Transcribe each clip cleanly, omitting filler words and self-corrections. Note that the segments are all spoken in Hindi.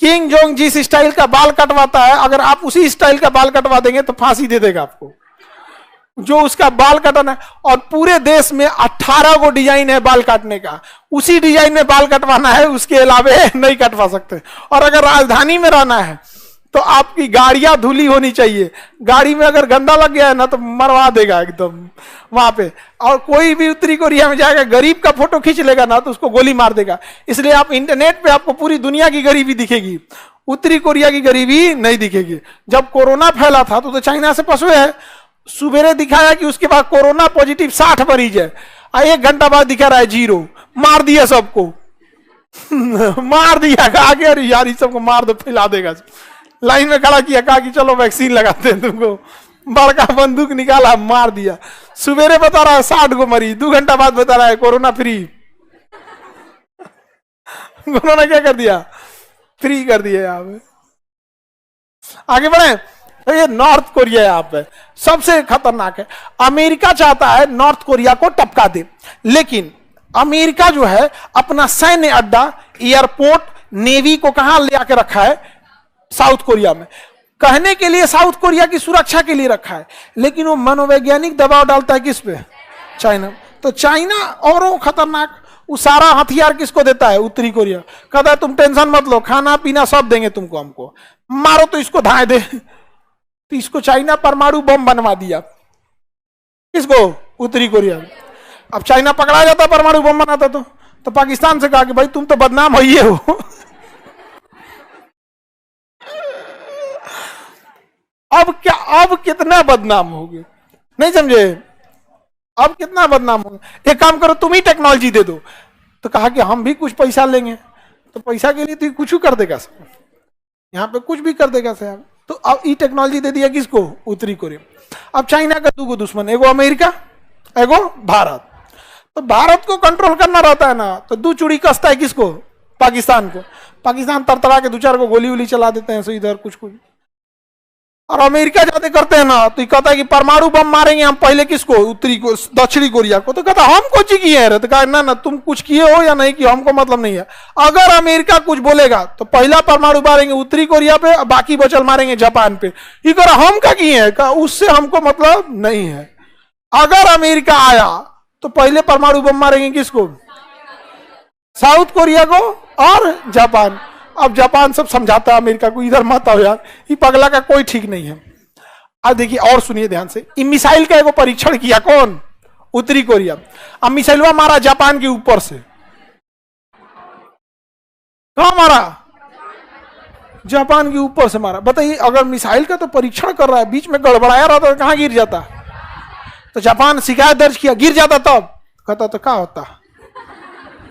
किंग जोंग जिस स्टाइल का बाल कटवाता है, अगर आप उसी स्टाइल का बाल कटवा देंगे तो फांसी दे देगा आपको, जो उसका बाल कटवाना है। और पूरे देश में 18 को डिजाइन है बाल काटने का, उसी डिजाइन में बाल कटवाना है, उसके अलावे नहीं कटवा सकते। और अगर राजधानी में रहना है तो आपकी गाड़ियां धुली होनी चाहिए, गाड़ी में अगर गंदा लग गया है ना तो मरवा देगा एकदम वहां पे। और कोई भी उत्तरी कोरिया में जाएगा, गरीब का फोटो खींच लेगा ना तो उसको गोली मार देगा। इसलिए आप इंटरनेट पे आपको पूरी दुनिया की गरीबी दिखेगी, उत्तरी कोरिया की गरीबी नहीं दिखेगी। जब कोरोना फैला था तो चाइना से फंसे है, सुबेरे दिखाया कि उसके बाद कोरोना पॉजिटिव 60 मरीज है, 1 घंटा बाद दिखा रहा है 0, मार दिया सबको मार दिया, आगे अरे यार इस सबको मार दो, फैला देगा। लाइन में खड़ा किया, कहा कि चलो वैक्सीन लगाते हैं तुमको, बड़का बंदूक निकाला, मार दिया। सुबेरे बता रहा है 60 को मरीज, 2 घंटा बाद बता रहा है कोरोना फ्री कोरोना क्या कर दिया, फ्री कर दिया। यहाँ पे आगे बढ़े तो ये नॉर्थ कोरिया यहाँ पे सबसे खतरनाक है। अमेरिका चाहता है नॉर्थ कोरिया को टपका दे, लेकिन अमेरिका जो है अपना सैन्य अड्डा, एयरपोर्ट, नेवी को कहां ले आके रखा है, साउथ कोरिया में। कहने के लिए साउथ कोरिया की सुरक्षा के लिए रखा है, लेकिन वो मनोवैज्ञानिक दबाव डालता है किस पे, चाइना। तो चाइना और खतरनाक, वो सारा हथियार किसको देता है, उत्तरी कोरिया। कहता है तुम टेंशन मत लो, खाना पीना सब देंगे तुमको, हमको मारो तो इसको धाए दे। तो इसको चाइना परमाणु बम बनवा दिया, किसको, उत्तरी कोरिया। अब चाइना पकड़ा जाता परमाणु बम बनाता तो पाकिस्तान से कहा कि भाई तुम तो बदनाम हो ही हो अब क्या, अब कितना बदनाम हो गए, नहीं समझे, अब कितना बदनाम हो गए। एक काम करो तुम ही टेक्नोलॉजी दे दो, तो कहा कि हम भी कुछ पैसा लेंगे। तो पैसा के लिए तो कुछ कर देगा, यहाँ पे कुछ भी कर देगा साहब। तो अब ई टेक्नोलॉजी दे दिया किसको, उत्तरी कोरिया। अब चाइना का 2 दुश्मन, एगो अमेरिका, एगो भारत। तो भारत को कंट्रोल करना रहता है ना, तो 2 चूड़ी कसता है किसको, पाकिस्तान को। पाकिस्तान तरतरा के 2-4 को गोली वोली चला देते हैं, सो इधर कुछ। और अमेरिका जाते करते हैं ना, तो कहता है कि परमाणु बम मारेंगे हम पहले किसको, उत्तरी को, दक्षिणी कोरिया को। तो कहता हम कुछ किए हैं, तो कहा ना ना तुम कुछ किए हो या नहीं किए हमको मतलब नहीं है। अगर अमेरिका कुछ बोलेगा तो पहला परमाणु मारेंगे उत्तरी कोरिया पे, बाकी बचल मारेंगे जापान पे। ये कह रहा हम क्या किए हैं, उससे हमको मतलब नहीं है। अगर अमेरिका आया तो पहले परमाणु बम मारेंगे किसको, साउथ कोरिया को और जापान। अब जापान सब समझाता है अमेरिका को, इधर मत आओ यार, ये पगला का कोई ठीक नहीं है। अब देखिए और सुनिए ध्यान से, इन मिसाइल का एगो परीक्षण किया कौन, उत्तरी कोरिया। अब मिसाइलवा मारा जापान के ऊपर से, कहां मारा, जापान के ऊपर से मारा। बताइए अगर मिसाइल का तो परीक्षण कर रहा है, बीच में गड़बड़ाया रहता तो कहां गिर जाता। तो जापान शिकायत दर्ज किया, गिर जाता तब कहता तो क्या होता,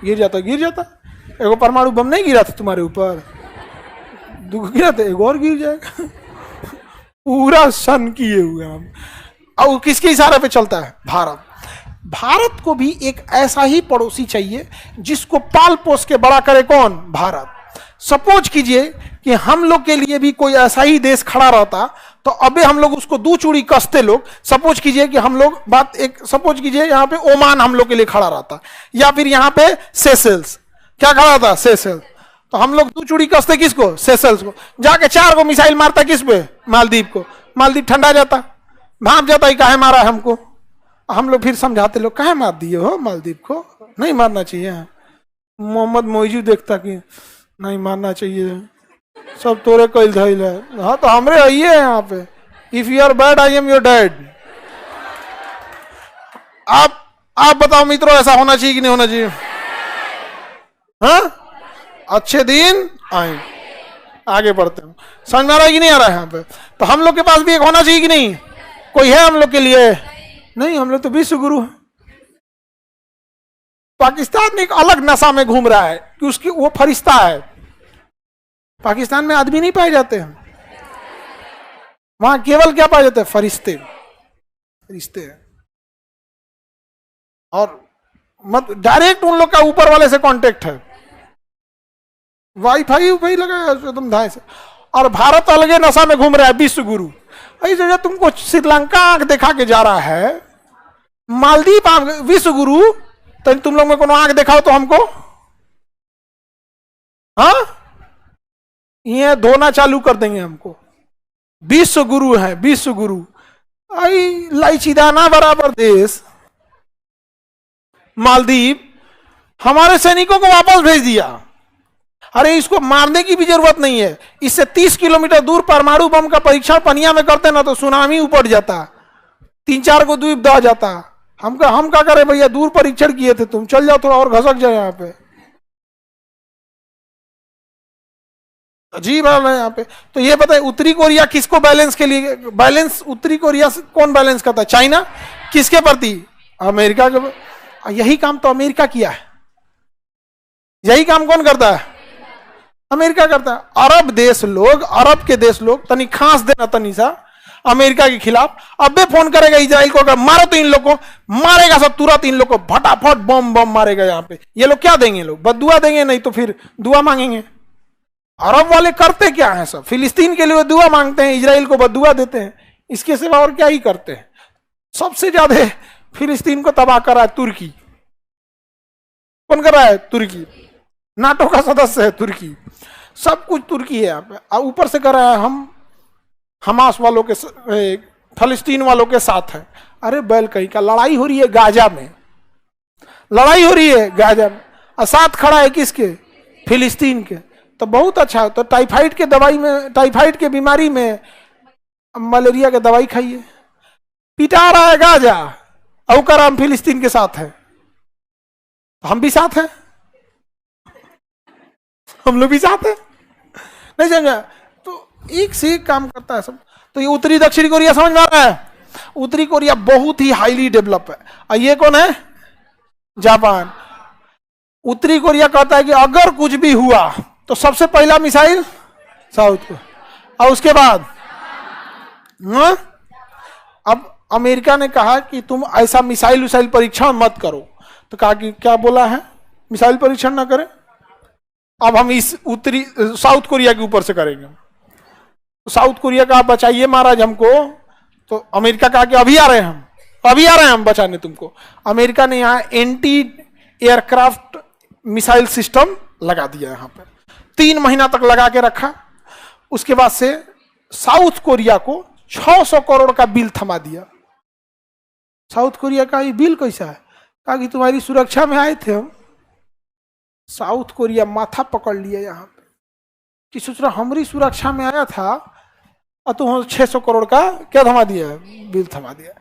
गिर जाता। एगो परमाणु बम नहीं गिरा था तुम्हारे ऊपर, 2 गिरा था, एक और गिर जाएगा पूरा सन किए हुए हम। और किसके इशारे पे चलता है, भारत। भारत को भी एक ऐसा ही पड़ोसी चाहिए जिसको पाल पोस के बड़ा करे, कौन, भारत। सपोज कीजिए कि हम लोग के लिए भी कोई ऐसा ही देश खड़ा रहता, तो अबे हम लोग उसको 2 चूड़ी कसते लोग। सपोज कीजिए कि हम लोग सपोज कीजिए यहाँ पे ओमान हम लोग के लिए खड़ा रहता, या फिर यहाँ पे सेशेल्स, क्या खड़ा था, सेशेल्स। तो हम लोग 2 चूड़ी कसते किसको, सेशेल्स को। जाके 4 को मिसाइल मारता किस पे, मालदीव को। मालदीव ठंडा जाता, भाप जाता, ही काहे मारा है हमको। हम लोग फिर समझाते, लोग काहे मार दिए हो मालदीव को, नहीं मारना चाहिए। मोहम्मद मोइजू देखता कि नहीं मारना चाहिए, सब तोरे कैल धैल है। हाँ तो हमरे आइए यहाँ पे, if you are bad I am your dad. आप बताओ मित्रों, ऐसा होना चाहिए कि नहीं होना चाहिए। हाँ, अच्छे दिन आए, आगे बढ़ते हैं। समझ में आ रहा है कि नहीं आ रहा है यहाँ पे। तो हम लोग के पास भी एक होना चाहिए कि नहीं, कोई है हम लोग के लिए, नहीं, हम लोग तो विश्व गुरु है। पाकिस्तान में एक अलग नशा में घूम रहा है कि उसकी वो फरिश्ता है। पाकिस्तान में आदमी नहीं पाए जाते हैं, वहां केवल क्या पाए जाते हैं, फरिश्ते हैं। और मत डायरेक्ट उन लोग का ऊपर वाले से कांटेक्ट है, वाईफाई लगाया एकदम धाए से। और भारत अलगे नशा में घूम रहा है, विश्व गुरु। इस जगह तुमको श्रीलंका आंख दिखा के जा रहा है, मालदीव विश्व गुरु। तो तुम लोग में कोनो आंख दिखाओ तो हमको, हाँ, ये धोना चालू कर देंगे हमको। विश्व गुरु है, विश्व गुरु। आई लाइचीदाना बराबर देश मालदीव हमारे सैनिकों को वापस भेज दिया। अरे इसको मारने की भी जरूरत नहीं है, इससे 30 किलोमीटर दूर परमाणु बम का परीक्षण पनिया में करते ना तो सुनामी उपट जाता, 3-4 को द्वीप दह जाता। हम क्या करें भैया, दूर परीक्षण किए थे, तुम चल जाओ थोड़ा और घसक जाए यहाँ पे। अजीब हाल है यहाँ पे। तो ये बताए उत्तरी कोरिया किसको बैलेंस के लिए, बैलेंस उत्तरी कोरिया से कौन बैलेंस करता है? चाइना। किसके प्रति? अमेरिका के। यही काम तो अमेरिका किया है, यही काम कौन करता है? अमेरिका करता है। अरब देश लोग, अरब के देश लोग तनी खांस देना तनी सा अमेरिका के खिलाफ, अबे फोन करेगा इजराइल को, अगर मारो तो इन लोग को मारेगा सब तुरंत, इन लोग को फटाफट बम बम मारेगा यहाँ पे। ये लोग क्या देंगे? लोग बदुआ देंगे, नहीं तो फिर दुआ मांगेंगे। अरब वाले करते क्या है? सब फिलिस्तीन के लिए दुआ मांगते हैं, इजराइल को बदुआ देते हैं, इसके सिवा और क्या ही करते हैं। सबसे ज्यादा फिलिस्तीन को तबाह करा है तुर्की। कौन कर रहा है? तुर्की। नाटो का सदस्य है तुर्की, सब कुछ तुर्की है यहाँ पे। और ऊपर से कर रहा है हम हमास वालों के, फलस्तीन वालों के साथ है। अरे बैल कहीं का, लड़ाई हो रही है गाजा में, लड़ाई हो रही है गाजा में, और साथ खड़ा है किसके? फिलिस्तीन के। तो बहुत अच्छा। तो टाइफाइड के दवाई में, टाइफाइड के बीमारी में मलेरिया के दवाई खाइए। पिटा रहा है गाजा, और कर हम फिलिस्तीन के साथ है। हम भी साथ हैं, हम लोग भी साथ हैं, नहीं समझा? तो एक से एक काम करता है सब। तो ये उत्तरी दक्षिणी कोरिया समझ में आ रहा है? उत्तरी कोरिया बहुत ही हाईली डेवलप है। और ये कौन है? जापान। उत्तरी कोरिया कहता है कि अगर कुछ भी हुआ तो सबसे पहला मिसाइल साउथ को, और उसके बाद अब अमेरिका ने कहा कि तुम ऐसा मिसाइल परीक्षण मत करो। तो कहा कि क्या बोला है? मिसाइल परीक्षण ना करें। अब हम इस उत्तरी साउथ कोरिया के ऊपर से करेंगे। साउथ कोरिया का आप बचाइए महाराज हमको। तो अमेरिका कहा कि अभी आ रहे हैं हम, अभी आ रहे हैं हम बचाने तुमको। अमेरिका ने यहाँ एंटी एयरक्राफ्ट मिसाइल सिस्टम लगा दिया यहाँ पे, 3 महीना तक लगा के रखा। उसके बाद से साउथ कोरिया को 600 करोड़ का बिल थमा दिया। साउथ कोरिया का ये बिल कैसा है? कहा कि तुम्हारी सुरक्षा में आए थे हम। साउथ कोरिया माथा पकड़ लिया यहाँ पे कि सोच रहा हमारी सुरक्षा में आया था और तुम 600 करोड़ का क्या थमा दिया? बिल थमा दिया।